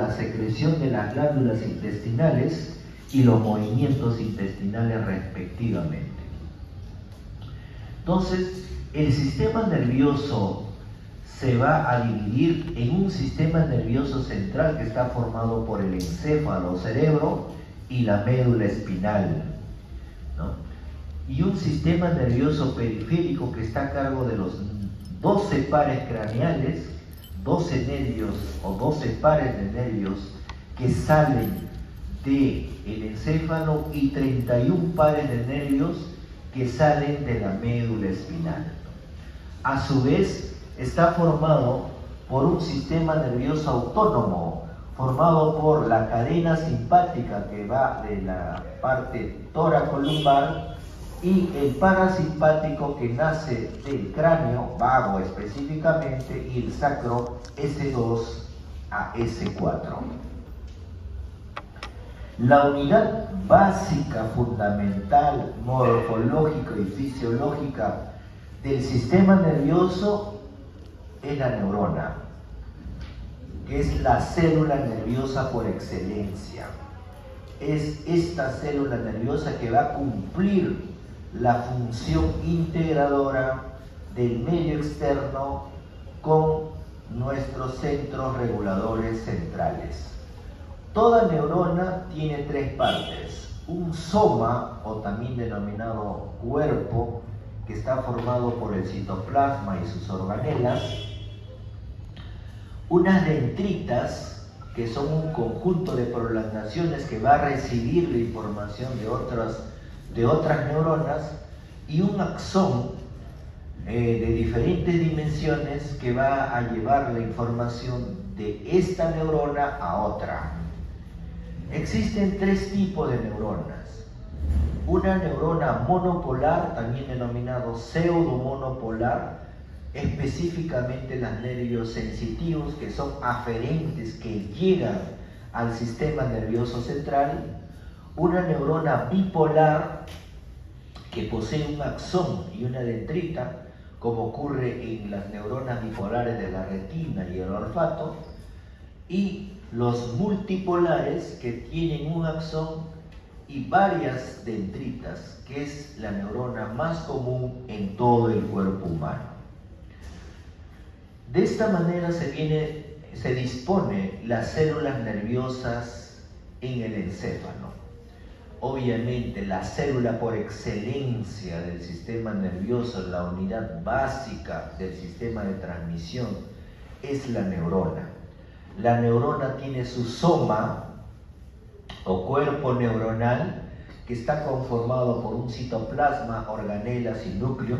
la secreción de las glándulas intestinales y los movimientos intestinales respectivamente. Entonces, el sistema nervioso se va a dividir en un sistema nervioso central que está formado por el encéfalo, cerebro y la médula espinal, ¿no? Y un sistema nervioso periférico que está a cargo de los 12 pares craneales, 12 nervios o 12 pares de nervios que salen del encéfalo y 31 pares de nervios que salen de la médula espinal. A su vez, está formado por un sistema nervioso autónomo, formado por la cadena simpática que va de la parte toracolumbar y el parasimpático que nace del cráneo vago específicamente y el sacro S2 a S4. La unidad básica, fundamental, morfológica y fisiológica del sistema nervioso es la neurona, que es la célula nerviosa por excelencia. Es esta célula nerviosa que va a cumplir la función integradora del medio externo con nuestros centros reguladores centrales. Toda neurona tiene tres partes: un soma, o también denominado cuerpo, que está formado por el citoplasma y sus organelas, unas dendritas, que son un conjunto de prolongaciones que va a recibir la información de otras neuronas, y un axón de diferentes dimensiones que va a llevar la información de esta neurona a otra. Existen tres tipos de neuronas: una neurona monopolar, también denominado pseudomonopolar, específicamente los nervios sensitivos, que son aferentes, que llegan al sistema nervioso central; una neurona bipolar, que posee un axón y una dendrita, como ocurre en las neuronas bipolares de la retina y el olfato; y los multipolares, que tienen un axón y varias dendritas, que es la neurona más común en todo el cuerpo humano. De esta manera se dispone las células nerviosas en el encéfalo. Obviamente, la célula por excelencia del sistema nervioso, la unidad básica del sistema de transmisión, es la neurona. La neurona tiene su soma o cuerpo neuronal, que está conformado por un citoplasma, organelas y núcleo,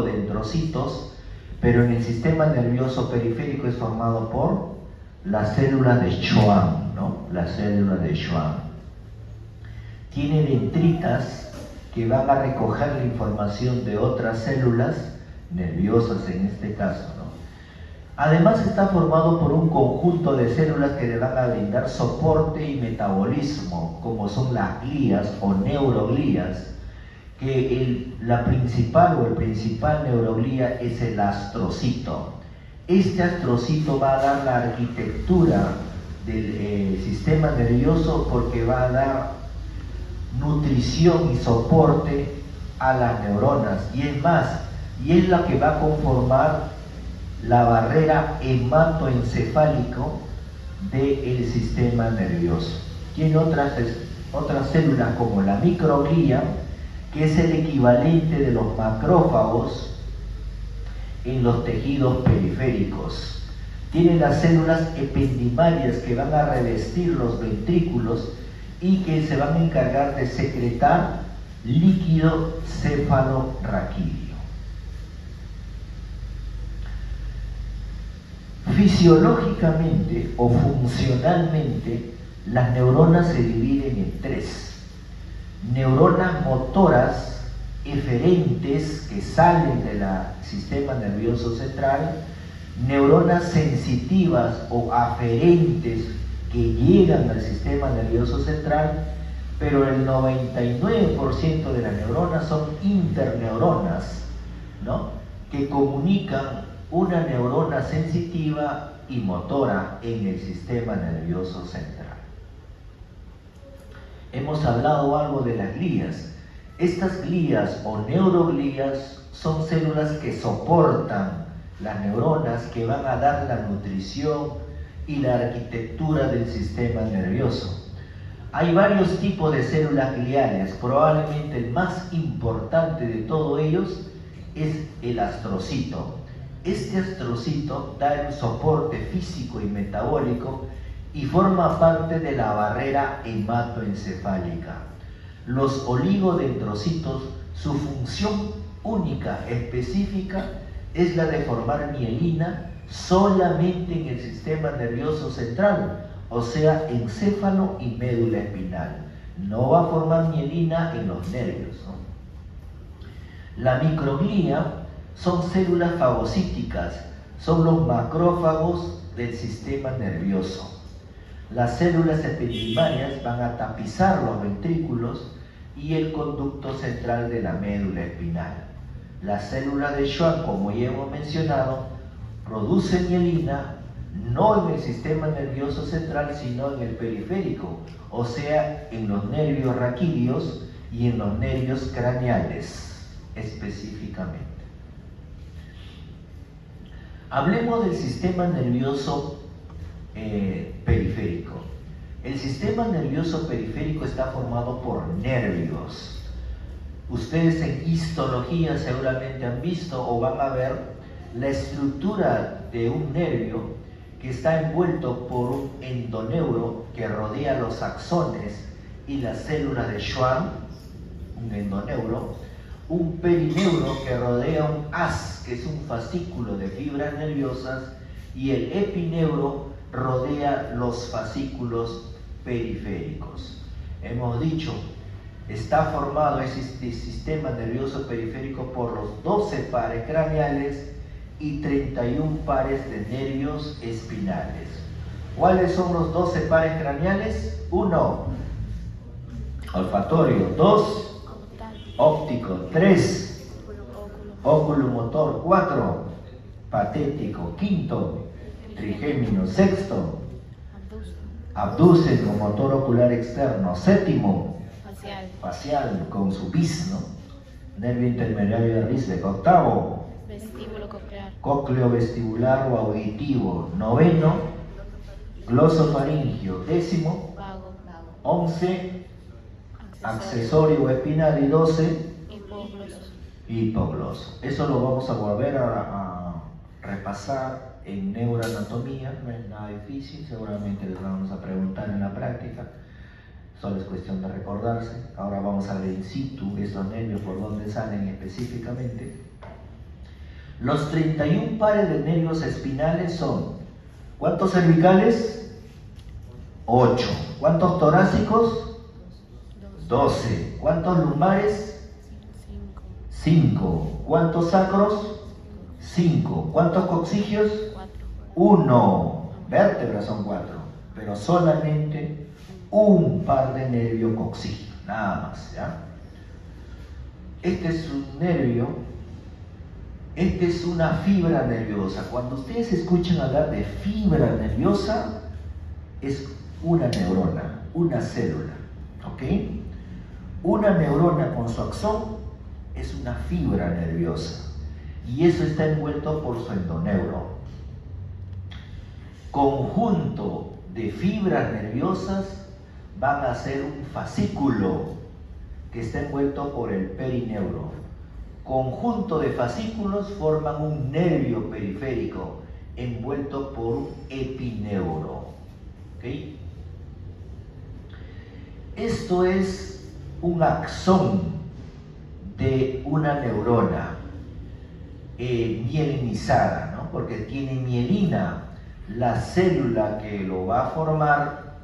dendrocitos, pero en el sistema nervioso periférico es formado por las células de Schwann, ¿no? Las células de Schwann. Tiene dendritas que van a recoger la información de otras células nerviosas en este caso, ¿no? Además está formado por un conjunto de células que le van a brindar soporte y metabolismo, como son las glías o neuroglías, que la principal o el principal neuroglía es el astrocito. Este astrocito va a dar la arquitectura del sistema nervioso, porque va a dar nutrición y soporte a las neuronas, y es más, y es la que va a conformar la barrera hematoencefálico del sistema nervioso. Tiene otras células como la microglía, que es el equivalente de los macrófagos en los tejidos periféricos. Tiene las células ependimarias, que van a revestir los ventrículos y que se van a encargar de secretar líquido cefalorraquídeo. Fisiológicamente o funcionalmente, las neuronas se dividen en tres: neuronas motoras eferentes, que salen del sistema nervioso central; neuronas sensitivas o aferentes, que llegan al sistema nervioso central, pero el 99% de las neuronas son interneuronas, ¿no?, que comunican una neurona sensitiva y motora en el sistema nervioso central. Hemos hablado algo de las glías. Estas glías o neuroglías son células que soportan las neuronas, que van a dar la nutrición y la arquitectura del sistema nervioso. Hay varios tipos de células gliales. Probablemente el más importante de todos ellos es el astrocito. Este astrocito da el soporte físico y metabólico y forma parte de la barrera hematoencefálica. Los oligodendrocitos, su función única, específica, es la de formar mielina solamente en el sistema nervioso central, o sea, encéfalo y médula espinal. No va a formar mielina en los nervios, ¿no? La microglía son células fagocíticas, son los macrófagos del sistema nervioso. Las células epididimarias van a tapizar los ventrículos y el conducto central de la médula espinal. Las células de Schwann, como ya hemos mencionado, producen mielina no en el sistema nervioso central, sino en el periférico, o sea, en los nervios raquídeos y en los nervios craneales específicamente. Hablemos del sistema nervioso periférico. El sistema nervioso periférico está formado por nervios. Ustedes en histología seguramente han visto o van a ver la estructura de un nervio que está envuelto por un endoneuro que rodea los axones y las células de Schwann, un endoneuro, un perineuro que rodea un haz, que es un fascículo de fibras nerviosas, y el epineuro rodea los fascículos periféricos. Hemos dicho, está formado este sistema nervioso periférico por los 12 pares craneales y 31 pares de nervios espinales. ¿Cuáles son los 12 pares craneales? 1, olfatorio. 2, óptico. 3, oculomotor. 4, patético. 5, trigémino. 6, abdúceno, motor ocular externo. 7, facial, con su bis, ¿no?, nervio intermediario de Risbeck. 8, vestíbulo coclear, cócleo vestibular o auditivo. 9, glosofaringio. 10, vago, 11, accesorio espinal. Y 12, hipogloso. Eso lo vamos a volver a repasar en neuroanatomía. No es nada difícil, seguramente les vamos a preguntar en la práctica. Solo es cuestión de recordarse. Ahora vamos a ver in situ esos nervios por dónde salen específicamente. Los 31 pares de nervios espinales son, ¿cuántos cervicales? 8. ¿Cuántos torácicos? 12. ¿Cuántos lumbares? 5. ¿Cuántos sacros? 5. ¿Cuántos coccigios? 1. Vértebras son 4, pero solamente un par de nervio coccigio, nada más, ¿ya? Este es un nervio, este es una fibra nerviosa. Cuando ustedes escuchan hablar de fibra nerviosa, es una neurona, una célula, ¿ok? Una neurona con su axón es una fibra nerviosa y eso está envuelto por su endoneuro. Conjunto de fibras nerviosas van a ser un fascículo que está envuelto por el perineuro. Conjunto de fascículos forman un nervio periférico envuelto por un epineuro. ¿Okay? Esto es un axón de una neurona mielinizada, ¿no? Porque tiene mielina. La célula que lo va a formar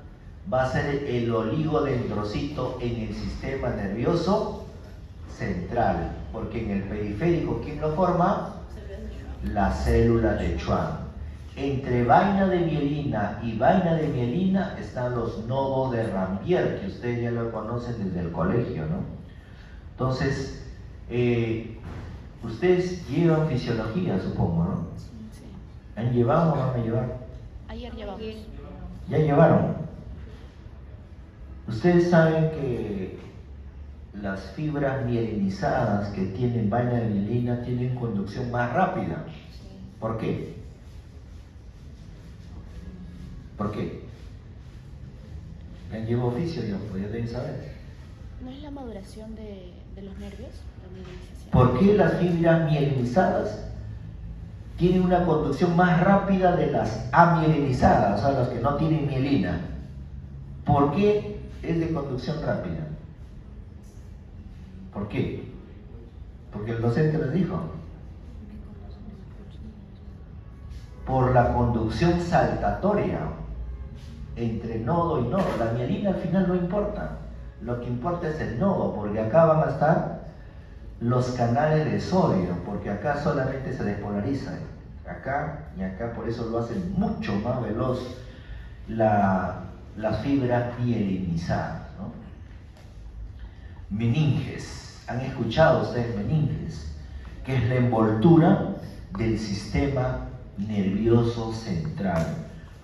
va a ser el oligodendrocito en el sistema nervioso central, porque en el periférico, ¿quién lo forma? La célula de Schwann. Entre vaina de mielina y vaina de mielina están los nodos de Rambier, que ustedes ya lo conocen desde el colegio, ¿no? Entonces, ustedes llevan fisiología, supongo, ¿no? Sí. ¿Han llevado o no van a llevar? Ayer llevamos. ¿Ya llevaron? Ustedes saben que las fibras mielinizadas que tienen vaina de mielina tienen conducción más rápida. ¿Por qué? ¿Por qué? ¿Han llevado oficio? Ya deben saber. ¿No es la maduración de los nervios? La mielinización. ¿Por qué las fibras mielinizadas tienen una conducción más rápida de las amielinizadas, o sea, las que no tienen mielina? ¿Por qué es de conducción rápida? ¿Por qué? Porque el docente les dijo. Por la conducción saltatoria entre nodo y nodo. La mielina al final no importa. Lo que importa es el nodo, porque acá van a estar los canales de sodio, porque acá solamente se despolarizan. Acá y acá, por eso lo hacen mucho más veloz las fibras mielinizadas, ¿no? Meninges. ¿Han escuchado ustedes meninges? Que es la envoltura del sistema nervioso central.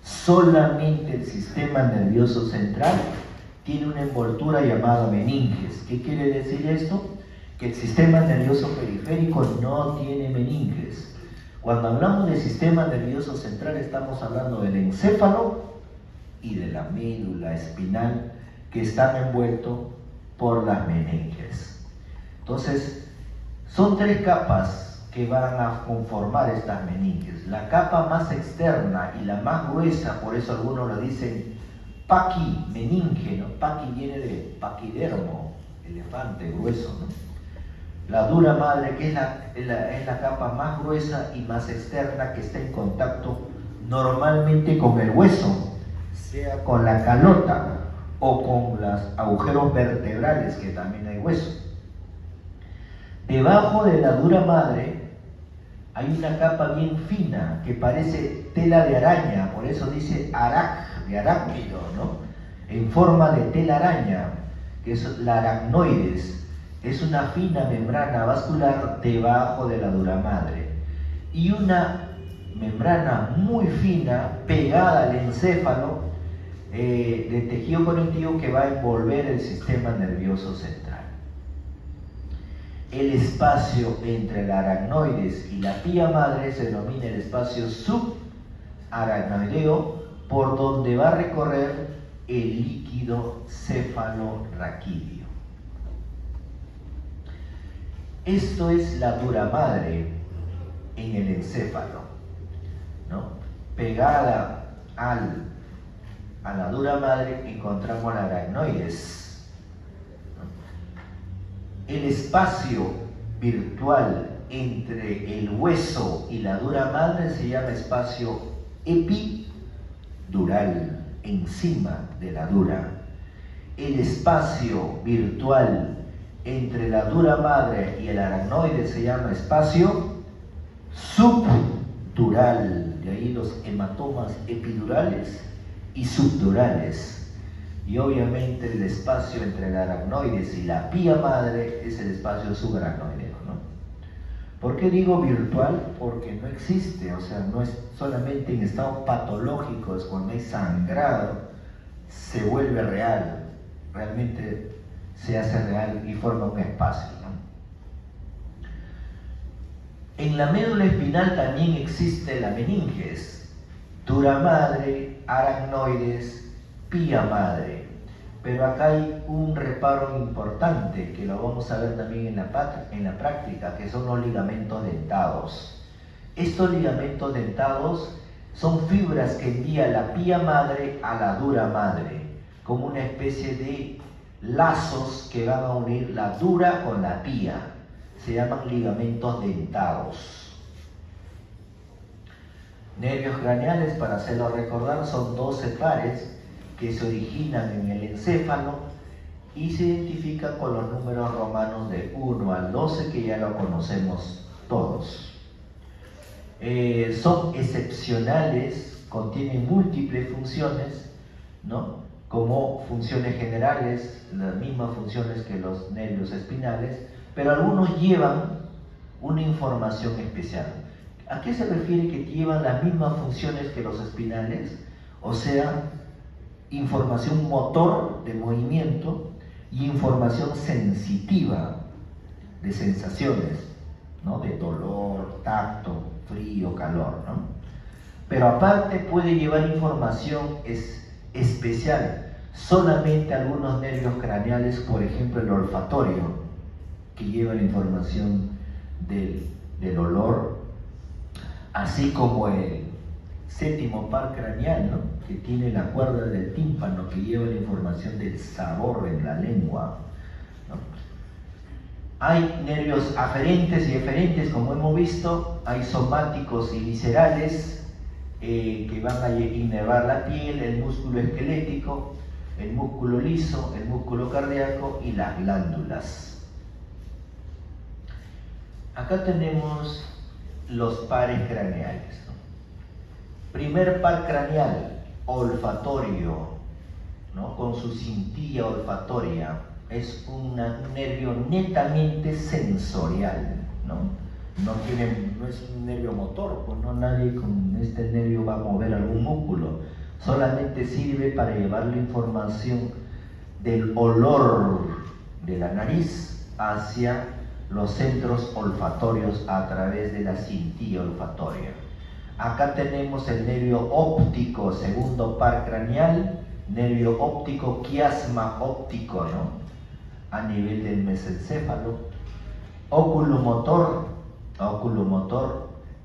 Solamente el sistema nervioso central tiene una envoltura llamada meninges. ¿Qué quiere decir esto? Que el sistema nervioso periférico no tiene meninges. Cuando hablamos del sistema nervioso central estamos hablando del encéfalo y de la médula espinal, que están envueltos por las meninges. Entonces, son tres capas que van a conformar estas meninges. La capa más externa y la más gruesa, por eso algunos lo dicen paqui, meninge, ¿no? Paqui viene de paquidermo, elefante, grueso, ¿no? La dura madre, que es la capa más gruesa y más externa, que está en contacto normalmente con el hueso, sea con la calota o con los agujeros vertebrales, que también hay hueso. Debajo de la dura madre hay una capa bien fina que parece tela de araña, por eso dice de arácnido, ¿no? En forma de tela araña, que es la aracnoides. Es una fina membrana vascular debajo de la dura madre y una membrana muy fina pegada al encéfalo de tejido conectivo que va a envolver el sistema nervioso central. El espacio entre la aracnoides y la pía madre se denomina el espacio subaracnoideo, por donde va a recorrer el líquido cefalorraquídeo. Esto es la dura madre en el encéfalo, ¿no? Pegada a la dura madre encontramos la aracnoides, ¿no? El espacio virtual entre el hueso y la dura madre se llama espacio epidural, encima de la dura. El espacio virtual entre la dura madre y el aracnoide se llama espacio subdural, de ahí los hematomas epidurales y subdurales. Y obviamente el espacio entre el aracnoides y la pía madre es el espacio subaracnoideo, ¿no? ¿Por qué digo virtual? Porque no existe, o sea, no es solamente en estados patológicos, cuando hay sangrado, se vuelve real, realmente se hace real y forma un espacio, ¿no? En la médula espinal también existe la meninges, dura madre, aracnoides, pía madre. Pero acá hay un reparo importante que lo vamos a ver también en la práctica, que son los ligamentos dentados. Estos ligamentos dentados son fibras que envía la pía madre a la dura madre, como una especie de lazos que van a unir la dura con la pía. Se llaman ligamentos dentados. Nervios craneales, para hacerlo recordar, son 12 pares que se originan en el encéfalo y se identifican con los números romanos de 1 al 12, que ya lo conocemos todos. Son excepcionales, contienen múltiples funciones, ¿no? Como funciones generales, las mismas funciones que los nervios espinales, pero algunos llevan una información especial. ¿A qué se refiere que llevan las mismas funciones que los espinales? O sea, información motor de movimiento y información sensitiva de sensaciones, ¿no? De dolor, tacto, frío, calor, ¿no? Pero aparte puede llevar información especial. Solamente algunos nervios craneales, por ejemplo el olfatorio, que lleva la información del olor, así como el séptimo par craneal, ¿no? Que tiene la cuerda del tímpano, que lleva la información del sabor en la lengua, ¿no? Hay nervios aferentes y eferentes, como hemos visto, hay somáticos y viscerales que van a inervar la piel, el músculo esquelético, el músculo liso, el músculo cardíaco y las glándulas. Acá tenemos los pares craneales, ¿no? Primer par craneal, olfatorio, ¿no? Con su cintilla olfatoria. Es un nervio netamente sensorial, ¿no? No es un nervio motor, pues no, nadie con este nervio va a mover algún músculo. Solamente sirve para llevar la información del olor de la nariz hacia los centros olfatorios a través de la cintilla olfatoria. Acá tenemos el nervio óptico, segundo par craneal, nervio óptico, quiasma óptico, ¿no? A nivel del mesencéfalo. Oculomotor.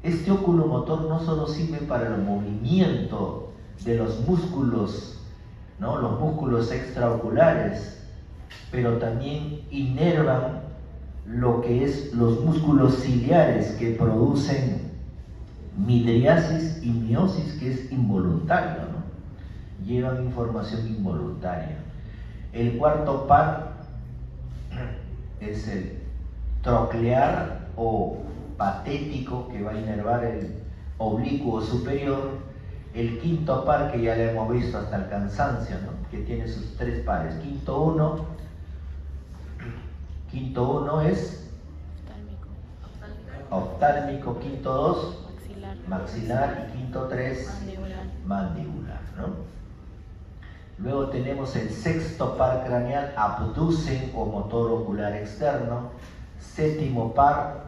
Este oculomotor no solo sirve para el movimiento de los músculos, ¿no? Los músculos extraoculares, pero también inervan lo que es los músculos ciliares que producen midriasis y miosis, que es involuntario, ¿no? Llevan información involuntaria. El cuarto par es el troclear o patético, que va a inervar el oblicuo superior. El quinto par, que ya lo hemos visto hasta el cansancio, ¿no? Que tiene sus tres pares. Quinto uno es oftálmico, quinto 2 maxilar y quinto 3 mandibular, ¿no? Luego tenemos el sexto par craneal, abducen o motor ocular externo. Séptimo par,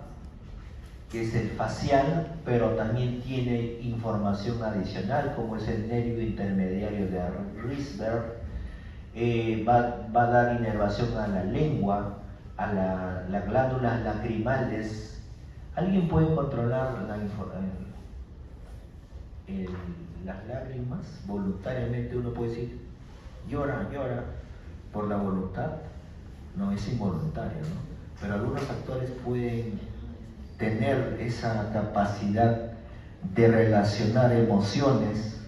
que es el facial, pero también tiene información adicional, como es el nervio intermediario de Rysberg. Va a dar inervación a la lengua, a las glándulas lacrimales. ¿Alguien puede controlar las lágrimas voluntariamente? Uno puede decir, llora por la voluntad. No, es involuntario, ¿no? Pero algunos actores pueden tener esa capacidad de relacionar emociones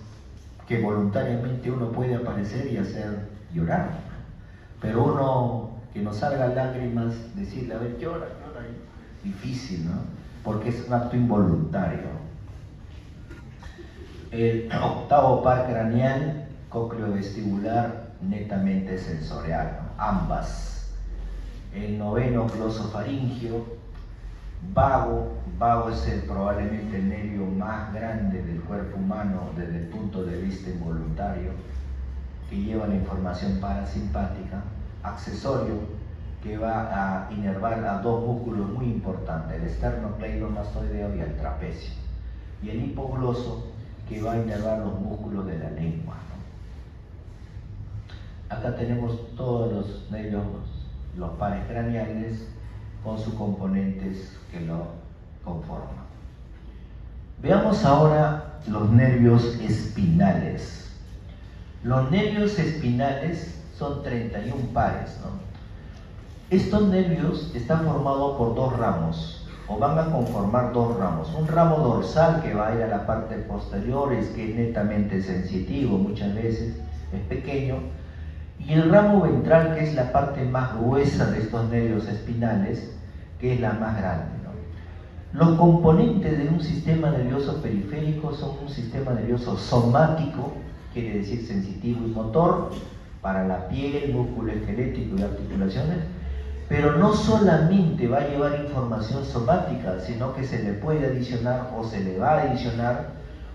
que voluntariamente uno puede aparecer y hacer llorar, ¿no? Pero uno que nos salga lágrimas, decirle, a ver, llora, difícil, ¿no? Porque es un acto involuntario. El octavo par craneal, cócleo-vestibular, netamente sensorial, ¿no? Ambas. El noveno, glosofaringio, vago es probablemente el nervio más grande del cuerpo humano desde el punto de vista involuntario, que lleva la información parasimpática. Accesorio, que va a inervar a dos músculos muy importantes, el esternocleidomastoideo y el trapecio. Y el hipogloso, que va a inervar los músculos de la lengua, ¿no? Acá tenemos todos los nervios, los pares craneales con sus componentes que lo conforman. Veamos ahora los nervios espinales. Los nervios espinales son 31 pares, ¿no? Estos nervios están formados por dos ramos, o van a conformar dos ramos. Un ramo dorsal que va a ir a la parte posterior, que es netamente sensitivo, muchas veces es pequeño, y el ramo ventral, que es la parte más gruesa de estos nervios espinales, que es la más grande, ¿no? Los componentes de un sistema nervioso periférico son un sistema nervioso somático, quiere decir sensitivo y motor, para la piel, músculo esquelético y articulaciones, pero no solamente va a llevar información somática, sino que se le puede adicionar o se le va a adicionar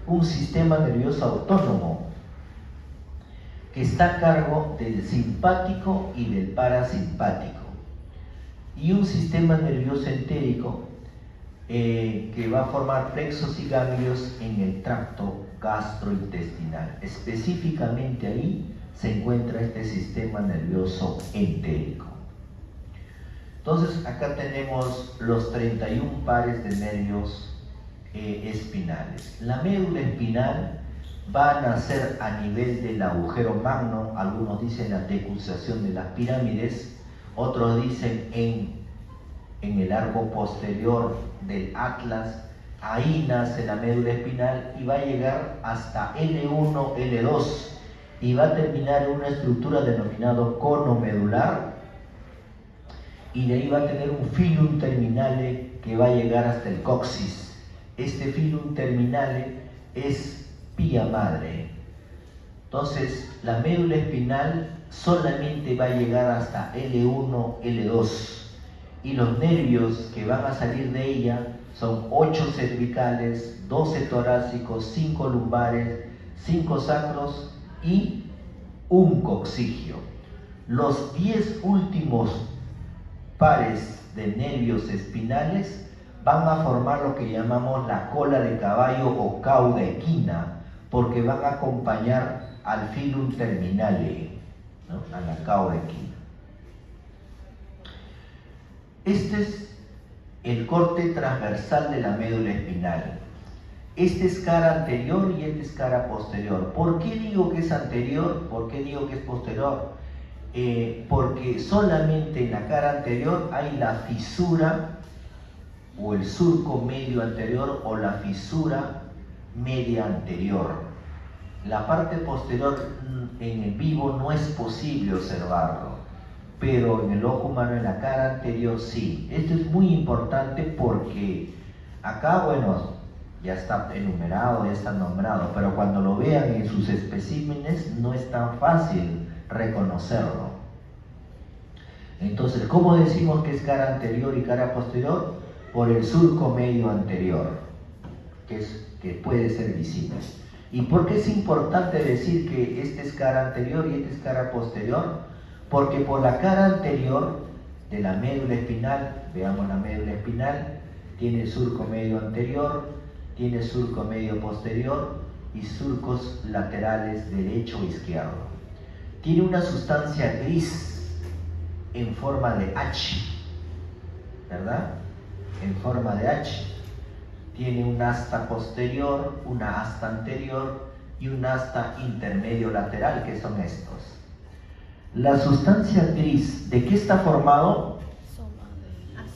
un sistema nervioso autónomo que está a cargo del simpático y del parasimpático, y un sistema nervioso entérico que va a formar plexos y ganglios en el tracto gastrointestinal. Específicamente ahí se encuentra este sistema nervioso entérico. Entonces acá tenemos los 31 pares de nervios espinales. La médula espinal va a nacer a nivel del agujero magno, algunos dicen la decusación de las pirámides, otros dicen en el arco posterior del atlas. Ahí nace la médula espinal y va a llegar hasta L1, L2 y va a terminar en una estructura denominada cono medular, y de ahí va a tener un filum terminale que va a llegar hasta el coxis. Este filum terminale es pía madre. Entonces la médula espinal solamente va a llegar hasta L1, L2, y los nervios que van a salir de ella son 8 cervicales, 12 torácicos, 5 lumbares, 5 sacros y un coxigio. Los 10 últimos pares de nervios espinales van a formar lo que llamamos la cola de caballo o cauda equina, porque van a acompañar al filum terminale, ¿no? A la cauda equina. Este es el corte transversal de la médula espinal. Este es cara anterior y este es cara posterior. ¿Por qué digo que es anterior? ¿Por qué digo que es posterior? Porque solamente en la cara anterior hay la fisura o el surco medio anterior o la fisura media anterior. La parte posterior en el vivo no es posible observarlo, pero en el ojo humano, en la cara anterior, sí. Esto es muy importante porque acá, bueno, ya está enumerado, ya está nombrado, pero cuando lo vean en sus especímenes no es tan fácil reconocerlo. Entonces, ¿cómo decimos que es cara anterior y cara posterior? Por el surco medio anterior, que puede ser visible. ¿Y por qué es importante decir que este es cara anterior y este es cara posterior? Porque por la cara anterior de la médula espinal, veamos la médula espinal, tiene surco medio anterior, tiene surco medio posterior y surcos laterales derecho e izquierdo. Tiene una sustancia gris en forma de H, ¿verdad? En forma de H. Tiene un asta posterior, una asta anterior y un asta intermedio lateral, que son estos. La sustancia gris, ¿de qué está formado?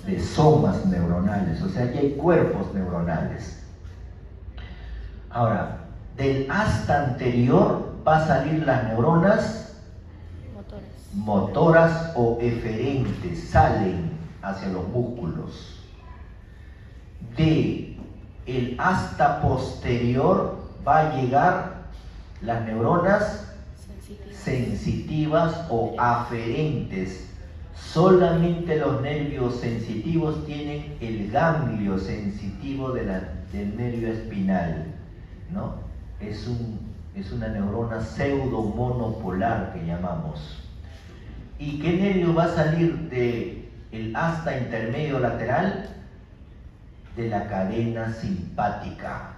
De somas neuronales, o sea que hay cuerpos neuronales. Ahora, del asta anterior va a salir las neuronas motoras o eferentes, salen hacia los músculos. De el asta posterior va a llegar las neuronas sensitivas o aferentes. Solamente los nervios sensitivos tienen el ganglio sensitivo del nervio espinal, ¿no? Es una neurona pseudomonopolar que llamamos. ¿Y qué nervio va a salir del asta intermedio lateral? De la cadena simpática,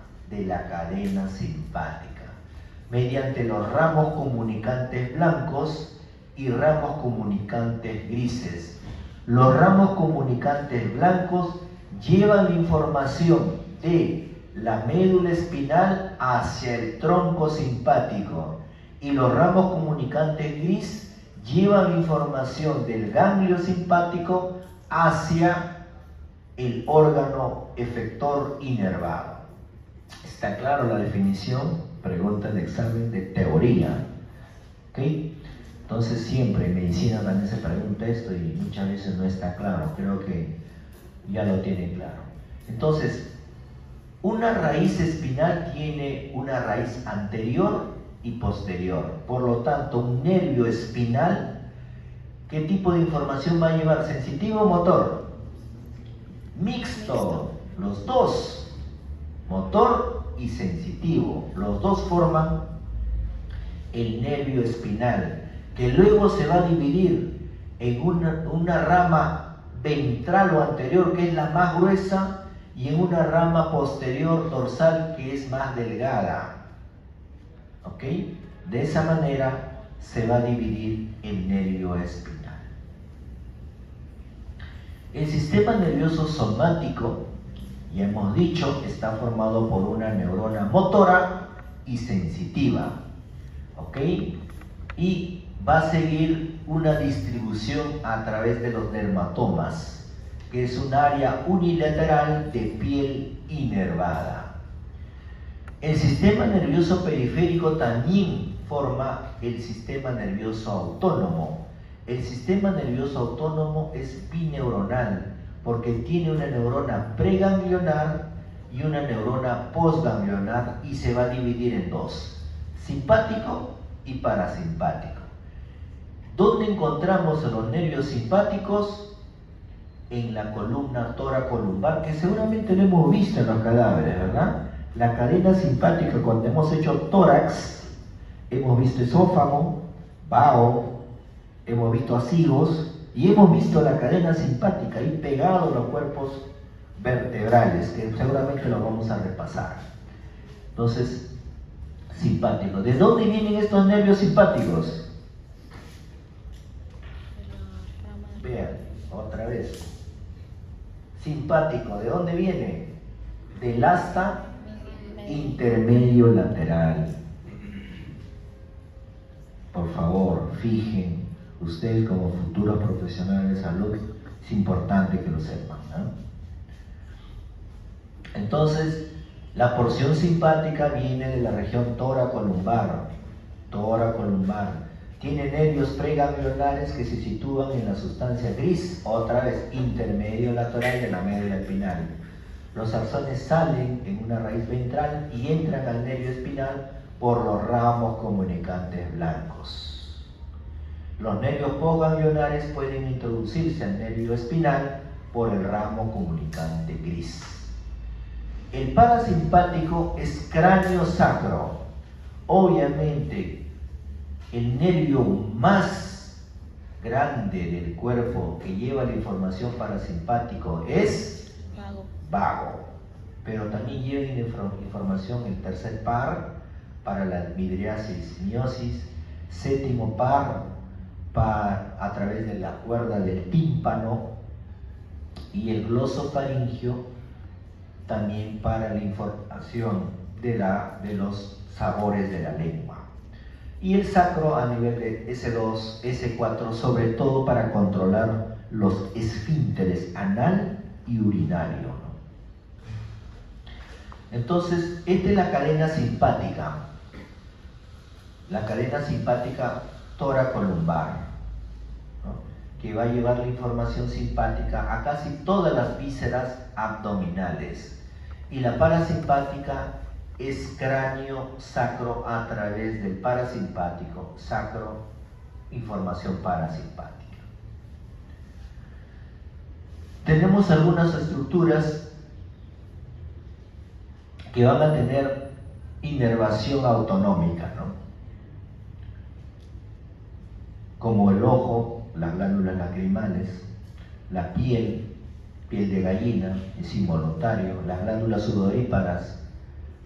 mediante los ramos comunicantes blancos y ramos comunicantes grises. Los ramos comunicantes blancos llevan información de la médula espinal hacia el tronco simpático, y los ramos comunicantes gris llevan información del ganglio simpático hacia el órgano efector inervado. ¿Está claro la definición? Pregunta de examen de teoría. ¿Ok? Entonces siempre en medicina también se pregunta esto y muchas veces no está claro. Creo que ya lo tienen claro. Entonces, una raíz espinal tiene una raíz anterior y posterior. Por lo tanto, un nervio espinal, ¿qué tipo de información va a llevar? ¿Sensitivo o motor? Mixto. Los dos, motor y sensitivo, los dos forman el nervio espinal, que luego se va a dividir en una rama ventral o anterior, que es la más gruesa, y en una rama posterior dorsal, que es más delgada. ¿Ok? De esa manera se va a dividir el nervio espinal. El sistema nervioso somático, ya hemos dicho, está formado por una neurona motora y sensitiva. ¿Ok? Y va a seguir una distribución a través de los dermatomas, que es un área unilateral de piel inervada. El sistema nervioso periférico también forma el sistema nervioso autónomo. El sistema nervioso autónomo es bineuronal, porque tiene una neurona preganglionar y una neurona postganglionar, y se va a dividir en dos: simpático y parasimpático. ¿Dónde encontramos los nervios simpáticos? En la columna toracolumbar, que seguramente lo hemos visto en los cadáveres, ¿verdad? La cadena simpática, cuando hemos hecho tórax, hemos visto esófago, vago, hemos visto acigos y hemos visto la cadena simpática ahí pegado a los cuerpos vertebrales, que seguramente lo vamos a repasar. Entonces, simpático. ¿De dónde vienen estos nervios simpáticos? Vean, otra vez. Simpático, ¿de dónde viene? Del asta intermedio lateral. Por favor, fijen, ustedes como futuros profesionales de salud, es importante que lo sepan, ¿no? Entonces, la porción simpática viene de la región toracolumbar. Tiene nervios preganglionares que se sitúan en la sustancia gris, otra vez intermedio lateral de la médula espinal. Los axones salen en una raíz ventral y entran al nervio espinal por los ramos comunicantes blancos. Los nervios postganglionares pueden introducirse al nervio espinal por el ramo comunicante gris. El parasimpático es cráneo sacro. Obviamente, el nervio más grande del cuerpo que lleva la información parasimpático es vago, pero también lleva información el tercer par para la midriasis, miosis, séptimo par a través de la cuerda del tímpano, y el glosofaringio también para la información de los sabores de la lengua. Y el sacro a nivel de S2, S4, sobre todo para controlar los esfínteres anal y urinario, ¿no? Entonces, esta es la cadena simpática toracolumbar, ¿no? Que va a llevar la información simpática a casi todas las vísceras abdominales. Y la parasimpática es cráneo sacro a través del parasimpático, sacro, información parasimpática. Tenemos algunas estructuras que van a tener inervación autonómica, ¿no? Como el ojo, las glándulas lacrimales, la piel de gallina, es involuntario, las glándulas sudoríparas,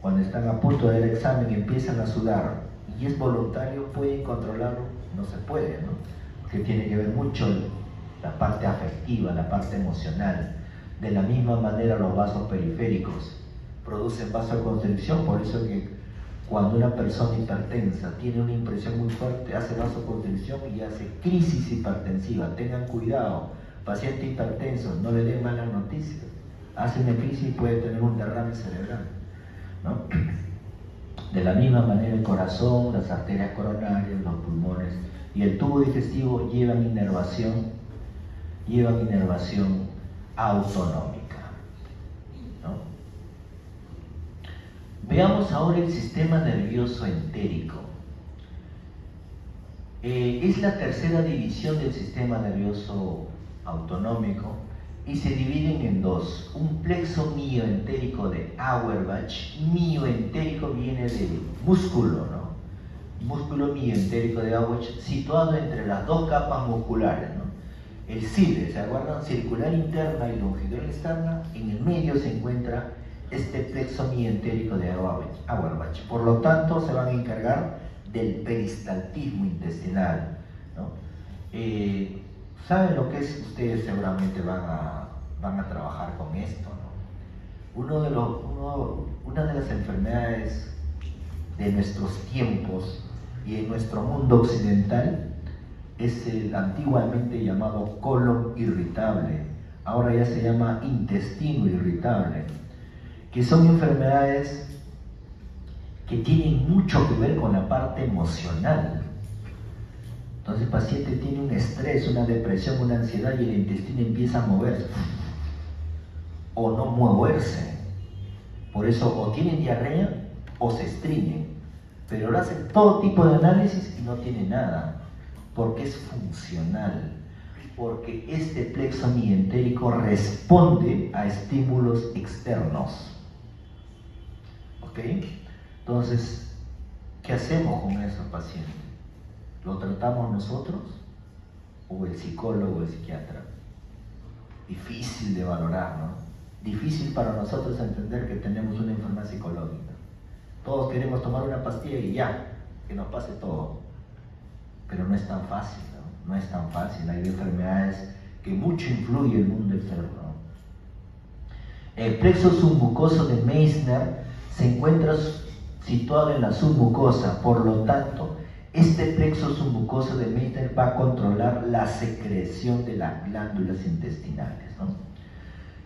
cuando están a punto de dar examen empiezan a sudar y es voluntario, ¿pueden controlarlo? No se puede, ¿no? Porque tiene que ver mucho la parte afectiva, la parte emocional. De la misma manera los vasos periféricos producen vasoconstricción, por eso que cuando una persona hipertensa tiene una impresión muy fuerte, hace vasoconstricción y hace crisis hipertensiva. Tengan cuidado, paciente hipertenso, no le den malas noticias. Hace una crisis y puede tener un derrame cerebral, ¿no? De la misma manera el corazón, las arterias coronarias, los pulmones y el tubo digestivo llevan inervación autonómica. Veamos ahora el sistema nervioso entérico. Es la tercera división del sistema nervioso autonómico y se dividen en dos. Un plexo mioentérico de Auerbach. Mioentérico viene de músculo, ¿no? Músculo mioentérico de Auerbach, situado entre las dos capas musculares, ¿no? El CILE, ¿se acuerdan? Circular interna y longitudinal externa. En el medio se encuentra este plexo mioentérico de Auerbach. Por lo tanto, se van a encargar del peristaltismo intestinal, ¿no? ¿Saben lo que es? Ustedes seguramente van a trabajar con esto, ¿no? Una de las enfermedades de nuestros tiempos y en nuestro mundo occidental es el antiguamente llamado colon irritable, ahora ya se llama intestino irritable, que son enfermedades que tienen mucho que ver con la parte emocional. Entonces el paciente tiene un estrés, una depresión, una ansiedad y el intestino empieza a moverse o no moverse. Por eso o tienen diarrea o se estreñen, pero ahora hacen todo tipo de análisis y no tiene nada, porque es funcional, porque este plexo mioentérico responde a estímulos externos. ¿Ok? Entonces, ¿qué hacemos con esos pacientes? ¿Lo tratamos nosotros o el psicólogo o el psiquiatra? Difícil de valorar, ¿no? Difícil para nosotros entender que tenemos una enfermedad psicológica. Todos queremos tomar una pastilla y ya, que nos pase todo. Pero no es tan fácil, ¿no? No es tan fácil. Hay enfermedades que mucho influye el mundo externo, ¿no? El plexo submucoso de Meissner se encuentra situado en la submucosa, por lo tanto, este plexo submucoso de Meissner va a controlar la secreción de las glándulas intestinales, ¿no?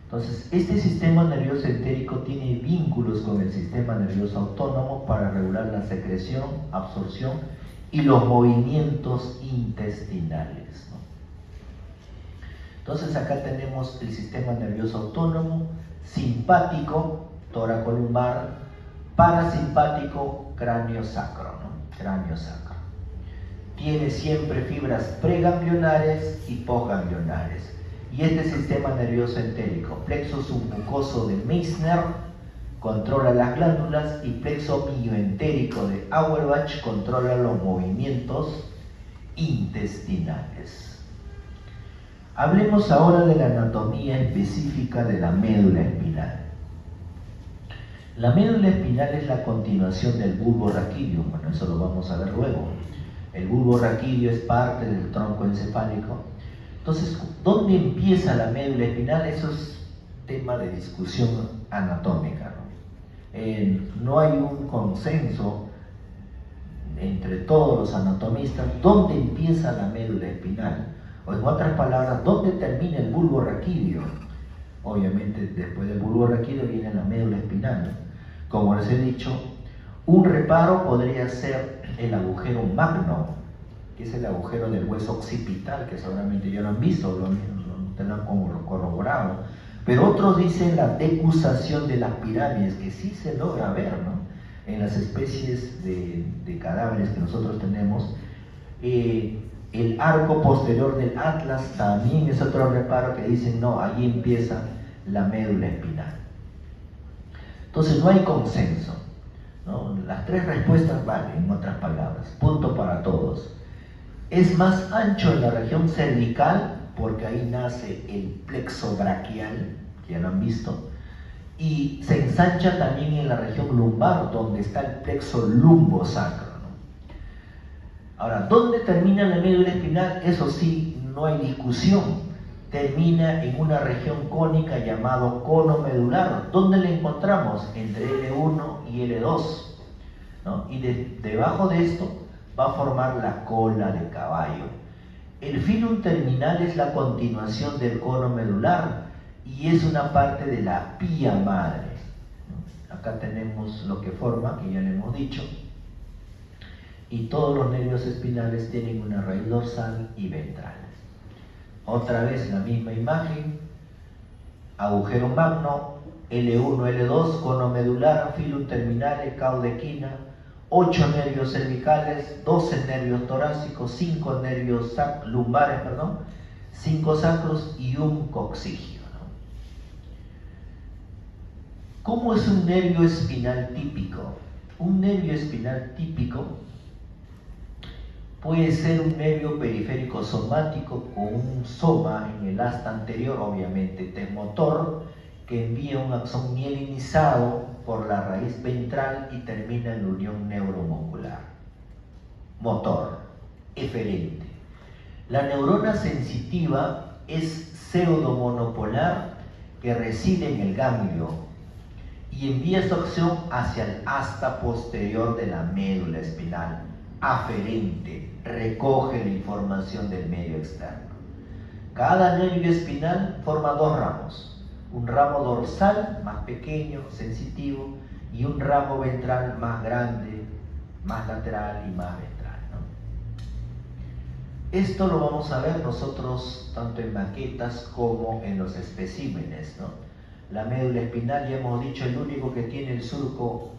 Entonces, este sistema nervioso entérico tiene vínculos con el sistema nervioso autónomo para regular la secreción, absorción y los movimientos intestinales, ¿no? Entonces, acá tenemos el sistema nervioso autónomo, simpático, toracolumbar, parasimpático, cráneo sacro, ¿no? Cráneo sacro. Tiene siempre fibras preganglionares y posganglionares. Y este sistema nervioso entérico, plexo submucoso de Meissner, controla las glándulas y plexo mioentérico de Auerbach controla los movimientos intestinales. Hablemos ahora de la anatomía específica de la médula espinal. La médula espinal es la continuación del bulbo raquídeo. Bueno, eso lo vamos a ver luego. El bulbo raquídeo es parte del tronco encefálico. Entonces, ¿dónde empieza la médula espinal? Eso es tema de discusión anatómica, ¿no? No hay un consenso entre todos los anatomistas dónde empieza la médula espinal. O en otras palabras, ¿dónde termina el bulbo raquídeo? Obviamente, después del bulbo raquídeo viene la médula espinal. Como les he dicho, un reparo podría ser el agujero magno, que es el agujero del hueso occipital, que seguramente ya lo han visto, lo han corroborado. Pero otros dicen la decusación de las pirámides, que sí se logra ver, ¿no? En las especies de cadáveres que nosotros tenemos. El arco posterior del Atlas también es otro reparo que dicen, no, ahí empieza la médula espinal. Entonces no hay consenso, ¿no? Las tres respuestas valen, en otras palabras, punto para todos. Es más ancho en la región cervical, porque ahí nace el plexo braquial, que ya lo han visto, y se ensancha también en la región lumbar, donde está el plexo lumbosacro, ¿no? Ahora, ¿dónde termina la médula espinal? Eso sí, no hay discusión. Termina en una región cónica llamado cono medular. ¿Dónde la encontramos? Entre L1 y L2, ¿no? Y debajo de esto va a formar la cola de caballo. El filum terminal es la continuación del cono medular y es una parte de la pía madre, ¿no? Acá tenemos lo que forma, que ya le hemos dicho, y todos los nervios espinales tienen una raíz dorsal y ventral. Otra vez la misma imagen, agujero magno, L1, L2, cono medular, filum terminale, caudequina, 8 nervios cervicales, 12 nervios torácicos, 5 nervios lumbares, 5 sacros y un coccigio, ¿no? ¿Cómo es un nervio espinal típico? Un nervio espinal típico puede ser un nervio periférico somático con un soma en el asta anterior, obviamente T-motor, que envía un axón mielinizado por la raíz ventral y termina en la unión neuromuscular. Motor, eferente. La neurona sensitiva es pseudomonopolar que reside en el ganglio y envía su acción hacia el asta posterior de la médula espinal, aferente, recoge la información del medio externo. Cada nervio espinal forma dos ramos, un ramo dorsal más pequeño, sensitivo, y un ramo ventral más grande, más lateral y más ventral, ¿no? Esto lo vamos a ver nosotros tanto en maquetas como en los especímenes, ¿no? La médula espinal, ya hemos dicho, el único que tiene el surco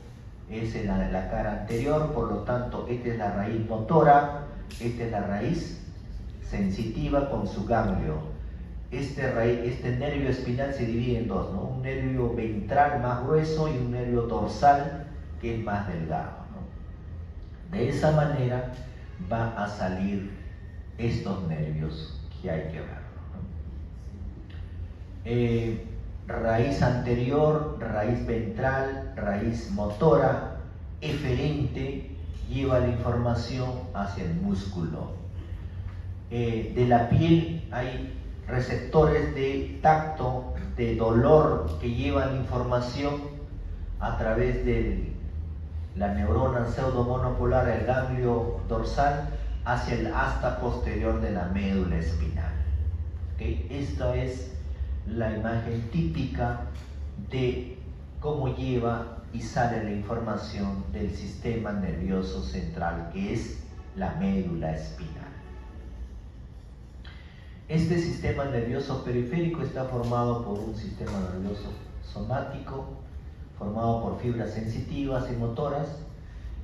es en la cara anterior, por lo tanto esta es la raíz motora, esta es la raíz sensitiva con su ganglio. Este nervio espinal se divide en dos, ¿no? Un nervio ventral más grueso y un nervio dorsal que es más delgado, ¿no? De esa manera va a salir estos nervios que hay que ver, ¿no? Raíz anterior, raíz ventral, raíz motora, eferente, lleva la información hacia el músculo. De la piel hay receptores de tacto, de dolor, que llevan información a través de la neurona pseudomonopolar, el ganglio dorsal, hacia el asta posterior de la médula espinal. ¿Okay? Esta es la imagen típica de cómo lleva y sale la información del sistema nervioso central, que es la médula espinal. Este sistema nervioso periférico está formado por un sistema nervioso somático, formado por fibras sensitivas y motoras,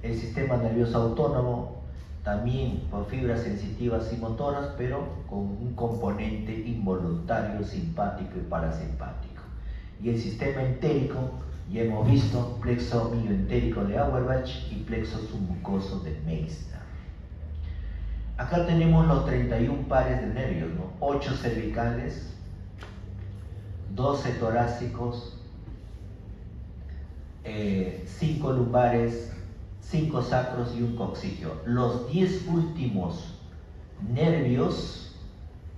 el sistema nervioso autónomo, también por fibras sensitivas y motoras, pero con un componente involuntario simpático y parasimpático. Y el sistema entérico, ya hemos visto, plexo mioentérico de Auerbach y plexo submucoso de Meissner. Acá tenemos los 31 pares de nervios, ¿no? 8 cervicales, 12 torácicos, 5 lumbares, 5 sacros y un coccigio. Los 10 últimos nervios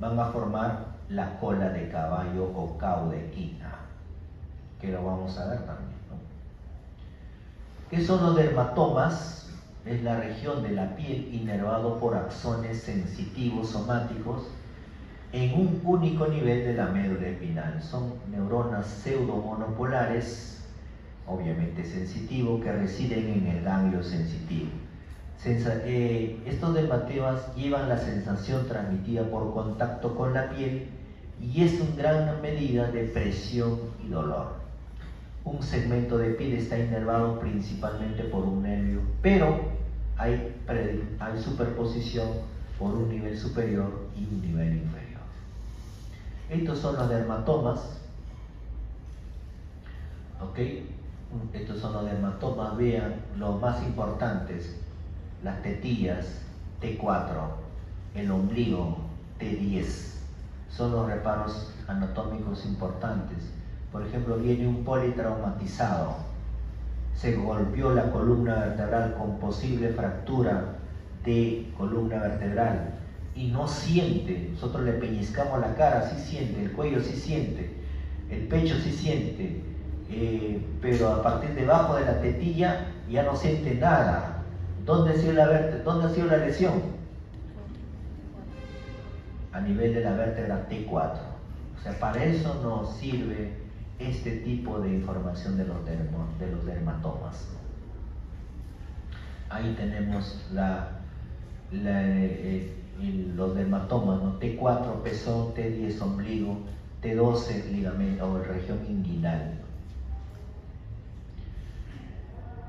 van a formar la cola de caballo o caudequina, que lo vamos a ver también, ¿no? ¿Qué son los dermatomas? Es la región de la piel inervado por axones sensitivos somáticos en un único nivel de la médula espinal. Son neuronas pseudomonopolares, obviamente sensitivo, que residen en el ganglio sensitivo. Estos dermatomas llevan la sensación transmitida por contacto con la piel y es en gran medida de presión y dolor. Un segmento de piel está inervado principalmente por un nervio, pero hay superposición por un nivel superior y un nivel inferior. Estos son los dermatomas, ¿ok? Estos son los dermatomas, vean los más importantes: las tetillas, T4, el ombligo, T10, son los reparos anatómicos importantes. Por ejemplo, viene un politraumatizado, se golpeó la columna vertebral con posible fractura de columna vertebral y no siente. Nosotros le pellizcamos la cara, sí siente, el cuello sí siente, el pecho sí siente, pero a partir de debajo de la tetilla ya no siente nada. ¿Dónde ha sido la lesión? A nivel de la vértebra T4. O sea, para eso nos sirve este tipo de información de los dermatomas. Ahí tenemos los dermatomas, ¿no? T4 pezón, T10 ombligo, T12 ligamento o región inguinal.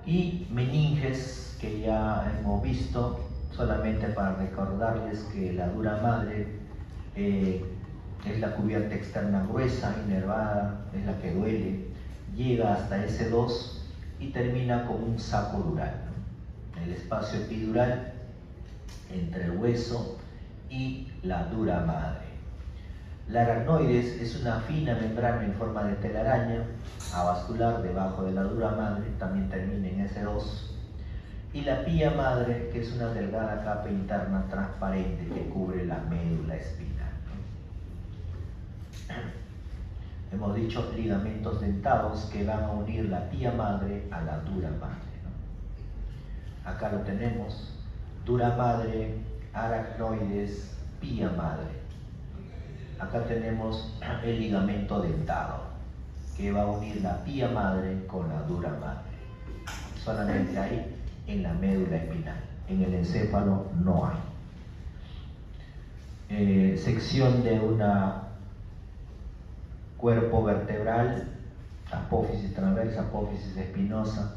Y meninges, que ya hemos visto, solamente para recordarles que la dura madre es la cubierta externa gruesa, inervada, es la que duele, llega hasta S2 y termina con un saco dural, ¿no? El espacio epidural entre el hueso y la dura madre. La aracnoides es una fina membrana en forma de telaraña avascular debajo de la dura madre, también termina en S2. Y la pía madre, que es una delgada capa interna transparente que cubre la médula espinal. Hemos dicho ligamentos dentados que van a unir la pía madre a la dura madre, ¿no? Acá lo tenemos, dura madre, aracnoides, pía madre. Acá tenemos el ligamento dentado que va a unir la pía madre con la dura madre. Solamente hay en la médula espinal, en el encéfalo no hay. Sección de una cuerpo vertebral, apófisis transversa, apófisis espinosa.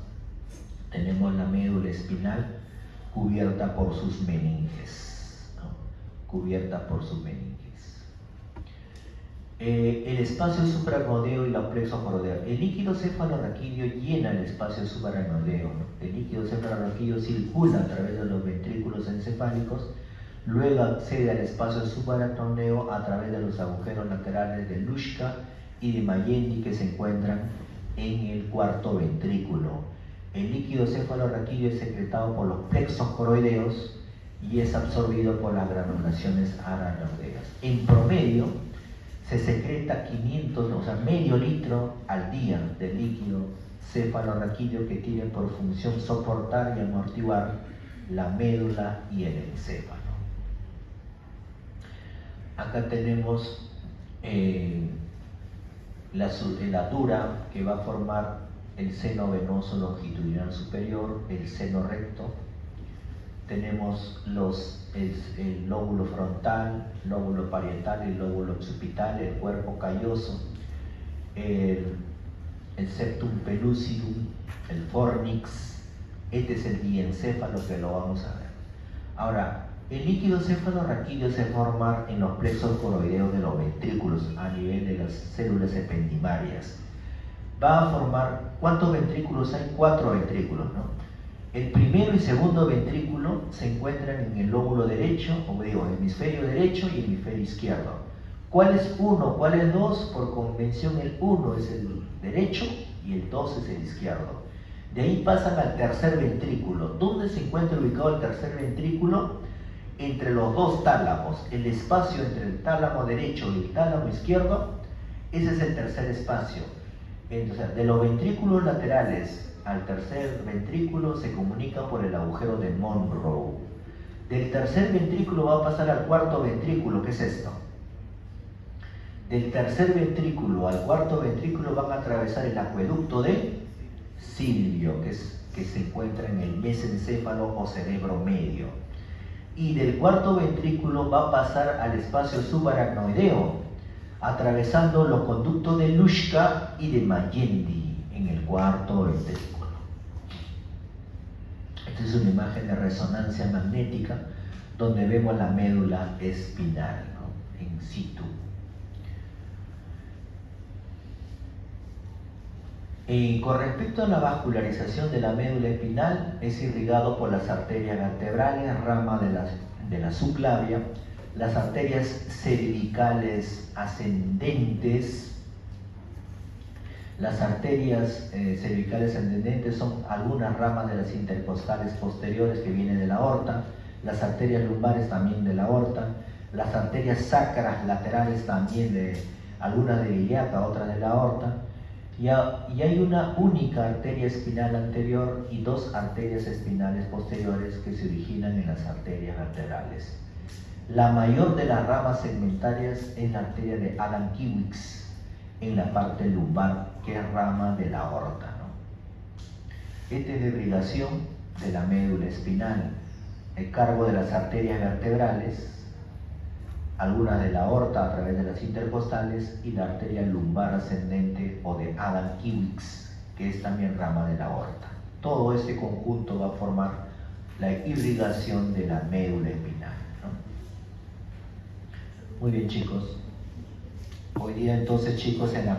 Tenemos la médula espinal cubierta por sus meninges, ¿no? Cubierta por sus meninges. El espacio suprarraquideo y los plexos coroideos. El líquido cefalorraquídeo llena el espacio suprarraquideo, ¿no? El líquido cefalorraquídeo circula a través de los ventrículos encefálicos, luego accede al espacio subaracnoideo a través de los agujeros laterales de Luschka y de Magendie que se encuentran en el cuarto ventrículo. El líquido cefalorraquídeo es secretado por los plexos coroideos y es absorbido por las granulaciones aracnoideas. En promedio, se secreta 500, o sea, medio litro al día de líquido cefalorraquídeo que tiene por función soportar y amortiguar la médula y el encéfalo. Acá tenemos la dura que va a formar el seno venoso longitudinal superior, el seno recto. Tenemos el lóbulo frontal, lóbulo parietal, el lóbulo occipital, el cuerpo calloso, el septum pellucidum, el fornix. Este es el diencéfalo que lo vamos a ver. Ahora, el líquido cefalorraquídeo se forma en los plexos coroideos de los ventrículos a nivel de las células ependimarias. Va a formar, ¿cuántos ventrículos hay? 4 ventrículos, ¿no? El primero y segundo ventrículo se encuentran en el lóbulo derecho, o digo, hemisferio derecho y hemisferio izquierdo. ¿Cuál es 1? ¿Cuál es 2? Por convención el 1 es el derecho y el 2 es el izquierdo. De ahí pasan al tercer ventrículo. ¿Dónde se encuentra ubicado el tercer ventrículo? Entre los dos tálamos. El espacio entre el tálamo derecho y el tálamo izquierdo, ese es el tercer espacio. Entonces, de los ventrículos laterales al tercer ventrículo se comunica por el agujero de Monroe. Del tercer ventrículo va a pasar al cuarto ventrículo, ¿qué es esto? Del tercer ventrículo al cuarto ventrículo van a atravesar el acueducto de Silvio, que se encuentra en el mesencéfalo o cerebro medio. Y del cuarto ventrículo va a pasar al espacio subaracnoideo, atravesando los conductos de Luschka y de Magendie en el cuarto ventrículo. Esta es una imagen de resonancia magnética donde vemos la médula espinal, ¿no? In situ. Con respecto a la vascularización de la médula espinal, es irrigado por las arterias vertebrales, rama de la subclavia, las arterias cervicales ascendentes. Las arterias cervicales ascendentes son algunas ramas de las intercostales posteriores que vienen de la aorta, las arterias lumbares también de la aorta, las arterias sacras laterales también, algunas de ilíaca, otras de la aorta. Y hay una única arteria espinal anterior y 2 arterias espinales posteriores que se originan en las arterias vertebrales. La mayor de las ramas segmentarias es la arteria de Adam-Kiewicz en la parte lumbar, que es rama de la aorta, ¿no? Esta es la irrigación de la médula espinal, el cargo de las arterias vertebrales algunas de la aorta a través de las intercostales y la arteria lumbar ascendente o de Adam-Kiewicz, que es también rama de la aorta. Todo este conjunto va a formar la irrigación de la médula espinal, ¿no? Muy bien, chicos. Hoy día entonces, chicos, en la